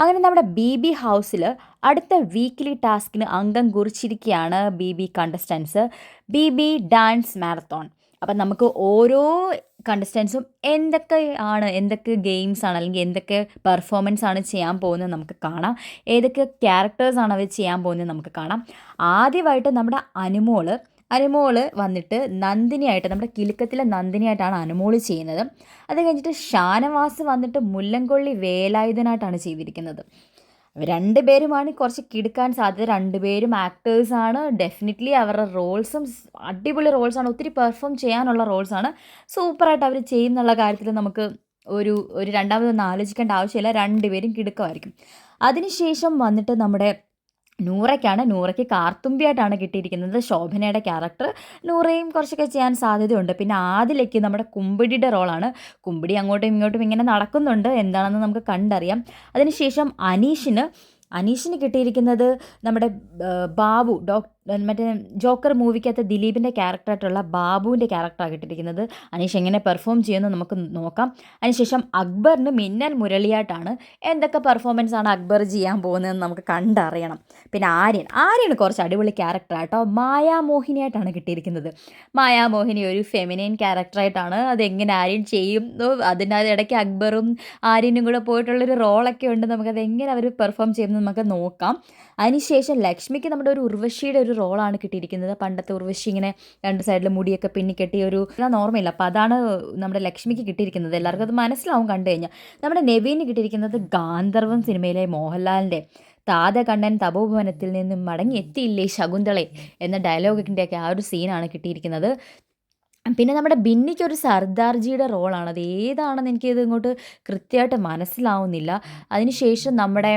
അങ്ങനെ നമ്മുടെ B B ഹൗസിൽ അടുത്ത വീക്ക്ലി ടാസ്കിന് അംഗം കുറിച്ചിരിക്കുകയാണ് B B contestants. B B dance marathon. അപ്പം നമുക്ക് ഓരോ കണ്ടസ്റ്റൻസും എന്തൊക്കെ ഗെയിംസ് ആണ് അല്ലെങ്കിൽ എന്തൊക്കെ പെർഫോമൻസ് ആണ് ചെയ്യാൻ പോകുന്നത് നമുക്ക് കാണാം. ഏതൊക്കെ ക്യാരക്ടേഴ്സാണ് അവർ ചെയ്യാൻ പോകുന്നത് നമുക്ക് കാണാം. ആദ്യമായിട്ട് നമ്മുടെ അനുമോള് വന്നിട്ട് നന്ദിനിയായിട്ട്, നമ്മുടെ കിലുക്കത്തിലെ നന്ദിനിയായിട്ടാണ് അനുമോള് ചെയ്യുന്നത്. അത് കഴിഞ്ഞിട്ട് ഷാനവാസ് വന്നിട്ട് മുല്ലൻകൊള്ളി വേലായുധനായിട്ടാണ് ചെയ്തിരിക്കുന്നത്. രണ്ടുപേരുമാണ് കുറച്ച് കിടുക്കാൻ സാധ്യത. രണ്ടുപേരും ആക്ടേഴ്സാണ്. ഡെഫിനറ്റ്ലി അവരുടെ റോൾസും അടിപൊളി റോൾസാണ്. ഒത്തിരി പെർഫോം ചെയ്യാനുള്ള റോൾസാണ്. സൂപ്പറായിട്ട് അവർ ചെയ്യുന്നുള്ള കാര്യത്തിൽ നമുക്ക് ഒരു രണ്ടാമതൊന്നും ആലോചിക്കേണ്ട ആവശ്യമില്ല. രണ്ടുപേരും കിടുക്കമായിരിക്കും. അതിനുശേഷം വന്നിട്ട് നമ്മുടെ നൂറയ്ക്ക് കാർത്തുമ്പിയായിട്ടാണ് കിട്ടിയിരിക്കുന്നത് ശോഭനയുടെ ക്യാരക്ടർ. നൂറയും കുറച്ചൊക്കെ ചെയ്യാൻ സാധ്യതയുണ്ട്. പിന്നെ ആദിലയ്ക്ക് നമ്മുടെ കുമ്പിടിയുടെ റോളാണ്. കുമ്പിടി അങ്ങോട്ടും ഇങ്ങോട്ടും ഇങ്ങനെ നടക്കുന്നുണ്ട്, എന്താണെന്ന് നമുക്ക് കണ്ടറിയാം. അതിനുശേഷം അനീഷിന് കിട്ടിയിരിക്കുന്നത് നമ്മുടെ ബാബു, മറ്റേ ജോക്കർ മൂവിക്കകത്ത് ദിലീപിൻ്റെ ക്യാരക്ടറായിട്ടുള്ള ബാബുവിൻ്റെ ക്യാരക്ടറാണ് കിട്ടിയിരിക്കുന്നത്. അനീഷ് എങ്ങനെ പെർഫോം ചെയ്യുമെന്ന് നമുക്ക് നോക്കാം. അതിനുശേഷം അക്ബറിന് മിന്നൽ മുരളിയായിട്ടാണ്. എന്തൊക്കെ പെർഫോമൻസ് ആണ് അക്ബർ ചെയ്യാൻ പോകുന്നതെന്ന് നമുക്ക് കണ്ടറിയണം. പിന്നെ ആര്യന് കുറച്ച് അടിപൊളി ക്യാരക്ടറായിട്ടോ മായാമോഹിനിയായിട്ടാണ് കിട്ടിയിരിക്കുന്നത്. മായാമോഹിനി ഒരു ഫെമിനൈൻ ക്യാരക്ടറായിട്ടാണ്. അതെങ്ങനെ ആര്യൻ ചെയ്യും, അതിൻ്റെ ഇടയ്ക്ക് അക്ബറും ആര്യനും കൂടെ പോയിട്ടുള്ളൊരു റോളൊക്കെ ഉണ്ട്. നമുക്കത് എങ്ങനെ അവർ പെർഫോം ചെയ്യുമെന്ന് നമുക്ക് നോക്കാം. അതിനുശേഷം ലക്ഷ്മിക്ക് നമ്മുടെ ഒരു ഉർവശിയുടെ ഒരു റോളാണ് കിട്ടിയിരിക്കുന്നത്. പണ്ടത്തെ ഉർവശി ഇങ്ങനെ രണ്ട് സൈഡിൽ മുടിയൊക്കെ പിന്നിക്കെട്ടി ഒരു ഓർമ്മയില്ല. അപ്പോൾ അതാണ് നമ്മുടെ ലക്ഷ്മിക്ക് കിട്ടിയിരിക്കുന്നത്. എല്ലാവർക്കും അത് മനസ്സിലാവും കണ്ടു കഴിഞ്ഞാൽ. നമ്മുടെ നെവീന് കിട്ടിയിരിക്കുന്നത് ഗാന്ധർവം സിനിമയിലെ മോഹൻലാലിൻ്റെ താത കണ്ണൻ തപോഭവനത്തിൽ നിന്നും മടങ്ങി എത്തിയില്ലേ ശകുന്തളെ എന്ന ഡയലോഗിൻ്റെയൊക്കെ ആ ഒരു സീനാണ് കിട്ടിയിരിക്കുന്നത്. പിന്നെ നമ്മുടെ ബിന്നിക്കൊരു സർദാർജിയുടെ റോളാണ്. അത് ഏതാണെന്ന് എനിക്കിത് ഇങ്ങോട്ട് കൃത്യമായിട്ട് മനസ്സിലാവുന്നില്ല. അതിനുശേഷം നമ്മുടെ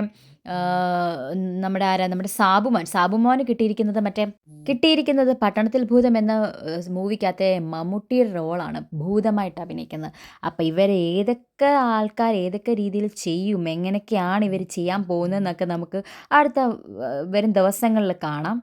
സാബുമോന് കിട്ടിയിരിക്കുന്നത് പട്ടണത്തിൽ ഭൂതം എന്ന മൂവിക്കകത്തെ മമ്മൂട്ടിയുടെ റോളാണ്, ഭൂതമായിട്ട് അഭിനയിക്കുന്നത്. അപ്പോൾ ഏതൊക്കെ ആൾക്കാർ ഏതൊക്കെ രീതിയിൽ ചെയ്യും, എങ്ങനെയൊക്കെയാണ് ഇവർ ചെയ്യാൻ പോകുന്നതെന്നൊക്കെ നമുക്ക് അടുത്ത വരും ദിവസങ്ങളിൽ കാണാം.